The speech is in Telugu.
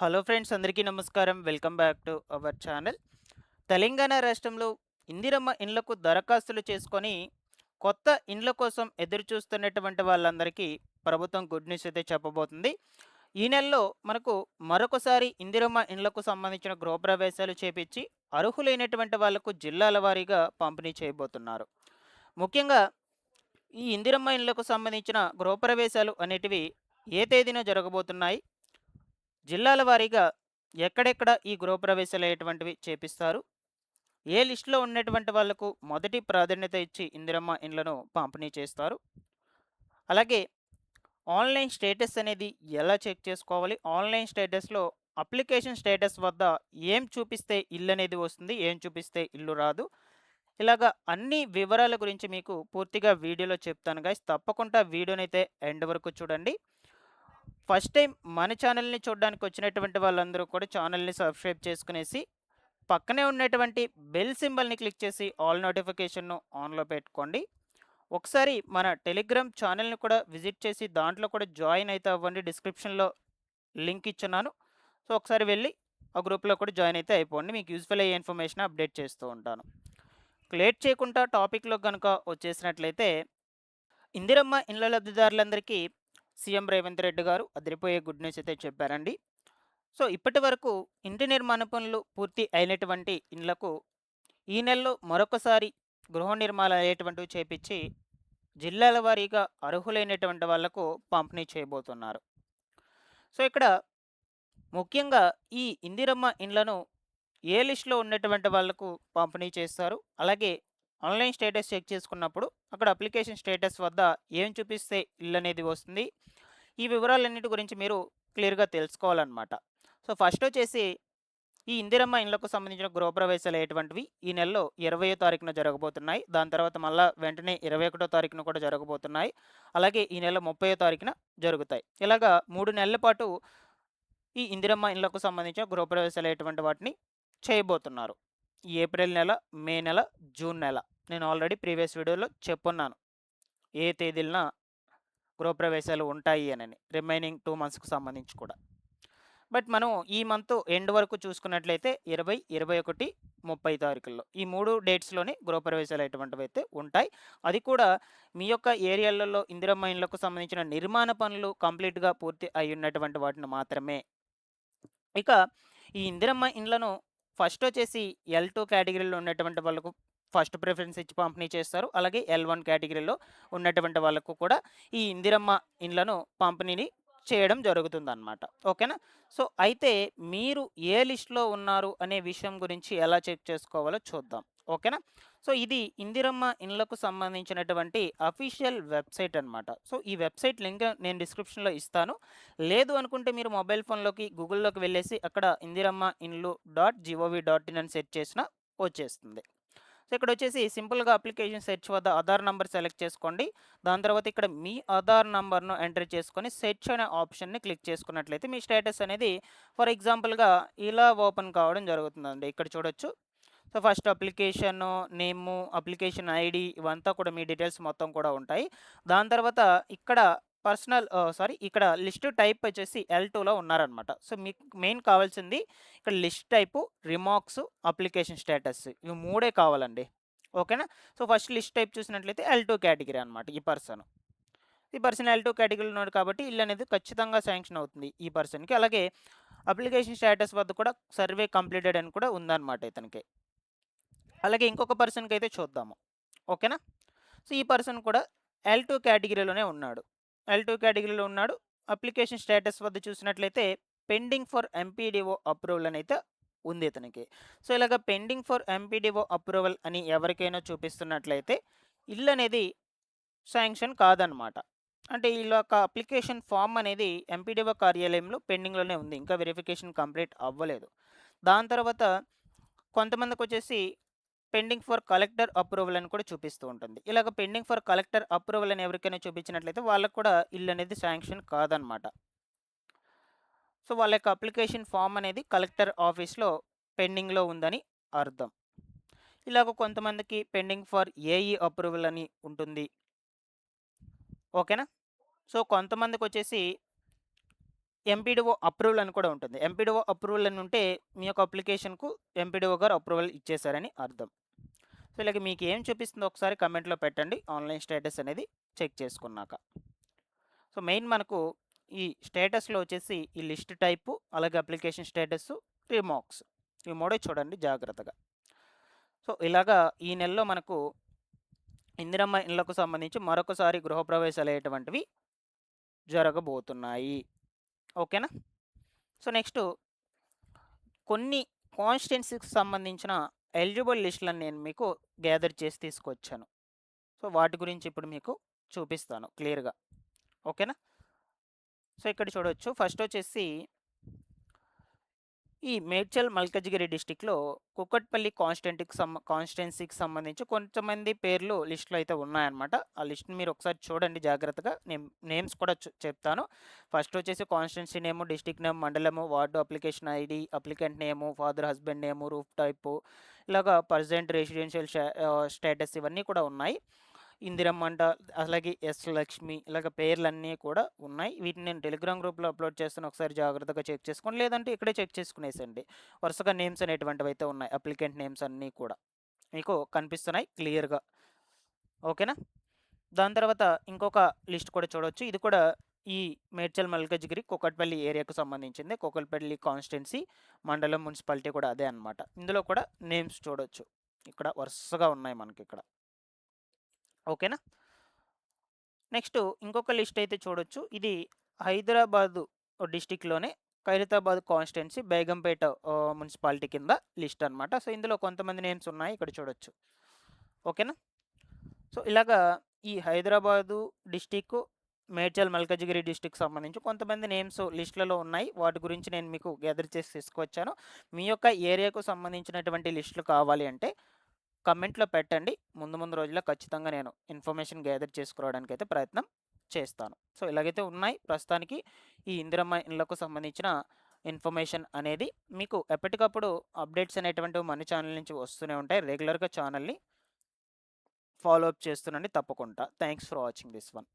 హలో ఫ్రెండ్స్, అందరికీ నమస్కారం. Welcome back to our channel. Telangana రాష్ట్రంలో ఇందిరమ్మ ఇండ్లకు దరఖాస్తులు చేసుకొని కొత్త ఇండ్ల కోసం ఎదురు చూస్తున్నటువంటి వాళ్ళందరికీ ప్రభుత్వం గుడ్ న్యూస్ అయితే చెప్పబోతుంది. ఈ నెలలో మనకు మరొకసారి ఇందిరమ్మ ఇండ్లకు సంబంధించిన గృహప్రవేశాలు చేపించి అర్హులైనటువంటి వాళ్లకు జిల్లాల వారీగా పంపిణీ చేయబోతున్నారు. ముఖ్యంగా ఈ ఇందిరమ్మ ఇండ్లకు సంబంధించిన గృహప్రవేశాలు అనేటివి ఏ తేదీన జరగబోతున్నాయి, జిల్లాల వారీగా ఎక్కడెక్కడ ఈ గృహప్రవేశాలు అయ్యేటువంటివి చేపిస్తారు, ఏ లిస్టులో ఉన్నటువంటి వాళ్లకు మొదటి ప్రాధాన్యత ఇచ్చి ఇందిరమ్మ ఇండ్లను పంపిణీ చేస్తారు, అలాగే ఆన్లైన్ స్టేటస్ అనేది ఎలా చెక్ చేసుకోవాలి, ఆన్లైన్ స్టేటస్లో అప్లికేషన్ స్టేటస్ వద్ద ఏం చూపిస్తే ఇల్లు అనేది వస్తుంది, ఏం చూపిస్తే ఇల్లు రాదు, ఇలాగా అన్ని వివరాల గురించి మీకు పూర్తిగా వీడియోలో చెప్తాను గైస్. తప్పకుండా వీడియోనైతే ఎండ్ వరకు చూడండి. ఫస్ట్ టైం మన ఛానల్ని చూడడానికి వచ్చినటువంటి వాళ్ళందరూ కూడా ఛానల్ని సబ్స్క్రైబ్ చేసుకునేసి పక్కనే ఉన్నటువంటి బెల్ సింబల్ని క్లిక్ చేసి ఆల్ నోటిఫికేషన్ను ఆన్లో పెట్టుకోండి. ఒకసారి మన టెలిగ్రామ్ ఛానల్ని కూడా విజిట్ చేసి దాంట్లో కూడా జాయిన్ అయితే అవ్వండి. డిస్క్రిప్షన్లో లింక్ ఇచ్చున్నాను. సో ఒకసారి వెళ్ళి ఆ గ్రూప్లో కూడా జాయిన్ అయితే అయిపోండి. మీకు యూస్ఫుల్ అయ్యే ఇన్ఫర్మేషన్ అప్డేట్ చేస్తూ ఉంటాను. లేట్ చేయకుండా టాపిక్లో కనుక వచ్చేసినట్లయితే, ఇందిరమ్మ ఇండ్ల లబ్ధిదారులందరికీ సీఎం రేవంత్ రెడ్డి గారు అదిరిపోయే గుడ్ న్యూస్ అయితే చెప్పారండి. సో ఇప్పటి వరకు ఇంటి నిర్మాణ పనులు పూర్తి అయినటువంటి ఇండ్లకు ఈ నెలలో మరొకసారి గృహ నిర్మాణాలు అయ్యేటువంటివి చేపించి జిల్లాల వారీగా అర్హులైనటువంటి వాళ్లకు పంపిణీ చేయబోతున్నారు. సో ఇక్కడ ముఖ్యంగా ఈ ఇందిరమ్మ ఇండ్లను ఏ లిస్టులో ఉన్నటువంటి వాళ్లకు పంపిణీ చేస్తారు, అలాగే ఆన్లైన్ స్టేటస్ చెక్ చేసుకున్నప్పుడు అక్కడ అప్లికేషన్ స్టేటస్ వద్ద ఏం చూపిస్తే ఇల్లు అనేది వస్తుంది, ఈ వివరాలన్నిటి గురించి మీరు క్లియర్గా తెలుసుకోవాలన్నమాట. సో ఫస్ట్ వచ్చేసి ఈ ఇందిరమ్మ ఇండ్లకు సంబంధించిన గృహప్రవేశాలు అయ్యేటువంటివి ఈ నెలలో 20వ తారీఖున జరగబోతున్నాయి. దాని తర్వాత మళ్ళీ వెంటనే 21వ తారీఖున కూడా జరగబోతున్నాయి. అలాగే ఈ నెల 30వ తారీఖున జరుగుతాయి. ఇలాగా 3 నెలల పాటు ఈ ఇందిరమ్మ ఇండ్లకు సంబంధించిన గృహప్రవేశాలు అయ్యేటువంటి వాటిని చేయబోతున్నారు. ఈ ఏప్రిల్ నెల, మే నెల, జూన్ నెల. నేను ఆల్రెడీ ప్రీవియస్ వీడియోలో చెప్పున్నాను ఏ తేదీలన గృహప్రవేశాలు ఉంటాయి అని, రిమైనింగ్ 2 మంత్స్కి సంబంధించి కూడా. బట్ మనం ఈ మంత్ ఎండ్ వరకు చూసుకున్నట్లయితే 20, 21, 30 తారీఖుల్లో ఈ 3 డేట్స్లోనే గృహప్రవేశాలు అటువంటివి అయితే ఉంటాయి. అది కూడా మీ యొక్క ఏరియాలలో ఇందిరమ్మ ఇండ్లకు సంబంధించిన నిర్మాణ పనులు కంప్లీట్గా పూర్తి అయి ఉన్నటువంటి వాటిని మాత్రమే. ఇక ఈ ఇందిరమ్మ ఇండ్లను ఫస్ట్ వచ్చేసి L2 కేటగిరీలో ఉన్నటువంటి వాళ్ళకు ఫస్ట్ ప్రిఫరెన్స్ ఇచ్చి పంపిణీ చేస్తారు. అలాగే L1 కేటగిరీలో ఉన్నటువంటి వాళ్ళకు కూడా ఈ ఇందిరమ్మ ఇండ్లను పంపిణీని చేయడం జరుగుతుందన్నమాట. ఓకేనా. సో అయితే మీరు ఏ లిస్టులో ఉన్నారు అనే విషయం గురించి ఎలా చెక్ చేసుకోవాలో చూద్దాం. ఓకేనా. సో ఇది ఇందిరమ్మ ఇండ్లకు సంబంధించినటువంటి అఫీషియల్ వెబ్సైట్ అనమాట. సో ఈ వెబ్సైట్ లింక్ నేను డిస్క్రిప్షన్లో ఇస్తాను. లేదు అనుకుంటే మీరు మొబైల్ ఫోన్లోకి గూగుల్లోకి వెళ్ళేసి అక్కడ ఇందిరమ్మ ఇండ్లు .gov.in అని సెర్చ్ చేసినా వచ్చేస్తుంది. సో ఇక్కడ వచ్చేసి సింపుల్గా అప్లికేషన్ సెర్చ్ వద్ద ఆధార్ నంబర్ సెలెక్ట్ చేసుకోండి. దాని తర్వాత ఇక్కడ మీ ఆధార్ నంబర్ను ఎంటర్ చేసుకొని సెర్చ్ అనే ఆప్షన్ని క్లిక్ చేసుకున్నట్లయితే మీ స్టేటస్ అనేది ఫర్ ఎగ్జాంపుల్గా ఇలా ఓపెన్ కావడం జరుగుతుందండి. ఇక్కడ చూడొచ్చు. సో ఫస్ట్ అప్లికేషన్ నేము, అప్లికేషన్ ఐడి, ఇవంతా కూడా మీ డీటెయిల్స్ మొత్తం కూడా ఉంటాయి. దాని తర్వాత ఇక్కడ ఇక్కడ లిస్ట్ టైప్ వచ్చేసి L2లో ఉన్నారనమాట. సో మీకు మెయిన్ కావాల్సింది ఇక్కడ list type, remarks, application status, ఇవి 3 కావాలండి. ఓకేనా. సో ఫస్ట్ లిస్ట్ టైప్ చూసినట్లయితే L2 కేటగిరీ అనమాట. ఈ పర్సన్ L2 కేటగిరీలో ఉన్నాడు కాబట్టి ఇల్లు అనేది ఖచ్చితంగా శాంక్షన్ అవుతుంది ఈ పర్సన్కి. అలాగే అప్లికేషన్ స్టేటస్ వద్ద కూడా సర్వే కంప్లీటెడ్ అని కూడా ఉందన్నమాట ఇతనికి. అలాగే ఇంకొక పర్సన్కి అయితే చూద్దాము. ఓకేనా. సో ఈ పర్సన్ కూడా L2 కేటగిరీలోనే ఉన్నాడు. L2 కేటగిరీలో ఉన్నాడు. అప్లికేషన్ స్టేటస్ వద్ద చూసినట్లయితే పెండింగ్ ఫర్ ఎంపీడీఓ అప్రూవల్ అని అయితే ఉంది ఇతనికి. సో ఇలాగ పెండింగ్ ఫర్ ఎంపీడీఓ అప్రూవల్ అని ఎవరికైనా చూపిస్తున్నట్లయితే ఇల్లు అనేది శాంక్షన్ కాదనమాట. అంటే వీళ్ళ యొక్క అప్లికేషన్ ఫామ్ అనేది ఎంపీడీఓ కార్యాలయంలో పెండింగ్లోనే ఉంది, ఇంకా వెరిఫికేషన్ కంప్లీట్ అవ్వలేదు. దాని తర్వాత కొంతమందికి వచ్చేసి పెండింగ్ ఫర్ కలెక్టర్ అప్రూవల్ అని కూడా చూపిస్తూ ఉంటుంది. ఇలాగ పెండింగ్ ఫర్ కలెక్టర్ అప్రూవల్ అని ఎవరికైనా చూపించినట్లయితే వాళ్ళకు కూడా ఇల్లు అనేది శాంక్షన్ కాదనమాట. సో వాళ్ళ యొక్క అప్లికేషన్ ఫామ్ అనేది కలెక్టర్ ఆఫీస్లో పెండింగ్లో ఉందని అర్థం. ఇలాగ కొంతమందికి పెండింగ్ ఫర్ ఏఈ అప్రూవల్ అని ఉంటుంది. ఓకేనా. సో కొంతమందికి వచ్చేసి ఎంపీడీఓ అప్రూవల్ అని కూడా ఉంటుంది. ఎంపీడీఓ అప్రూవల్ అని ఉంటే మీ యొక్క అప్లికేషన్‌కు ఎంపీడీఓ గారు అప్రూవల్ ఇచ్చేసారని అర్థం. సో, ఇలాగ మీకు ఏం చూపిస్తుందో ఒకసారి కామెంట్‌లో పెట్టండి. ఆన్‌లైన్ స్టేటస్ అనేది చెక్ చేసుకున్నాక. సో, మెయిన్ మనకు ఈ స్టేటస్‌లో వచ్చేసి ఈ లిస్ట్ టైపు, అలాగే అప్లికేషన్ స్టేటస్సు, రిమార్క్స్ ఈ మూడే చూడండి జాగ్రత్తగా. సో, ఇలాగా ఈ నెలలో మనకు ఇందిరమ్మ ఇళ్ళకు సంబంధించి మరొకసారి గృహప్రవేశాలయ్యేటువంటివి జరగబోతున్నాయి. ఓకేనా? సో, నెక్స్టు కొన్ని కాన్స్టిట్యుయెన్సీకి సంబంధించిన ఎలిజిబుల్ లిస్టులను నేను మీకు గ్యాదర్ చేసి తీసుకొచ్చాను. సో, వాటి గురించి ఇప్పుడు మీకు చూపిస్తాను క్లియర్‌గా. ఓకేనా? సో, ఇక్కడ చూడొచ్చు. ఫస్ట్ వచ్చేసి ఈ మేడ్చల్ మల్కజ్గిరి డిస్ట్రిక్ట్‌లో కుకట్పల్లి కాన్స్టిట్యుయెన్సీకి సంబంధించి కొంతమంది పేర్లు లిస్ట్‌లో అయితే ఉన్నాయన్నమాట. ఆ లిస్ట్‌ని మీరు ఒకసారి చూడండి జాగ్రత్తగా. నేమ్స్ కూడా చెప్తాను. ఫస్ట్ వచ్చేసి కాన్స్టిట్యుయెన్సీ నేము, డిస్ట్రిక్ట్ నేమ్, మండలము, వార్డు అప్లికేషన్ ఐడీ, అప్లికెంట్ నేము, ఫాదర్ హస్బెండ్ నేము, రూఫ్ టైపు, ఇలాగా ప్రెజెంట్ రెసిడెన్షియల్ స్టేటస్ ఇవన్నీ కూడా ఉన్నాయి. ఇందిరమ్మ అంట, అలాగే ఎస్ లక్ష్మి ఇలాగ పేర్లన్నీ కూడా ఉన్నాయి. వీటిని నేను టెలిగ్రామ్ గ్రూప్‌లో అప్లోడ్ చేస్తాను. ఒకసారి జాగ్రత్తగా చెక్ చేసుకోండి. లేదంటే ఇక్కడే చెక్ చేసుకునేసేయండి. వరుసగా నేమ్స్ అనేటువంటివైతే ఉన్నాయి. అప్లికెంట్ నేమ్స్ అన్నీ కూడా మీకు కనిపిస్తున్నాయి క్లియర్‌గా. ఓకేనా? దాని తర్వాత ఇంకొక లిస్ట్ కూడా చూడొచ్చు. ఇది కూడా ఈ మేడ్చల్ మల్కజ్గిరి కూకట్పల్లి ఏరియాకు సంబంధించింది. కూకట్పల్లి కాన్స్టిట్యుయెన్సీ, మండలం, మున్సిపాలిటీ కూడా అదే అన్నమాట. ఇందులో కూడా నేమ్స్ చూడొచ్చు. ఇక్కడ వరుసగా ఉన్నాయి మనకిక్కడ. ఓకేనా? నెక్స్ట్ ఇంకొక లిస్ట్ అయితే చూడొచ్చు. ఇది హైదరాబాదు డిస్ట్రిక్ట్‌లోనే ఖైరతాబాద్ కాన్స్టిట్యుయెన్సీ బేగంపేట మున్సిపాలిటీ కింద లిస్ట్ అనమాట. సో, ఇందులో కొంతమంది నేమ్స్ ఉన్నాయి. ఇక్కడ చూడొచ్చు. ఓకేనా? సో, ఇలాగా ఈ హైదరాబాదు డిస్ట్రిక్ట్, మేడ్చల్ మల్కజ్గిరి డిస్ట్రిక్ట్‌కి సంబంధించి కొంతమంది నేమ్స్ లిస్ట్‌లలో ఉన్నాయి. వాటి గురించి నేను మీకు గ్యాదర్ చేసి తీసుకొచ్చాను. మీ యొక్క ఏరియాకు సంబంధించినటువంటి లిస్టులు కావాలి అంటే కమెంట్‌లో పెట్టండి. ముందు ముందు రోజుల్లో ఖచ్చితంగా నేను ఇన్ఫర్మేషన్ గ్యాదర్ చేసుకురావడానికైతే ప్రయత్నం చేస్తాను. సో, ఇలాగైతే ఉన్నాయి ప్రస్తుతానికి ఈ ఇందిరమ్మ ఇళ్ళకు సంబంధించిన ఇన్ఫర్మేషన్ అనేది మీకు ఎప్పటికప్పుడు అప్డేట్స్ అనేటువంటివి మన ఛానల్ నుంచి వస్తూనే ఉంటాయి. రెగ్యులర్‌గా ఛానల్‌ని ఫాలో అప్ చేస్తుండండి తప్పకుండా. Thanks for watching this one.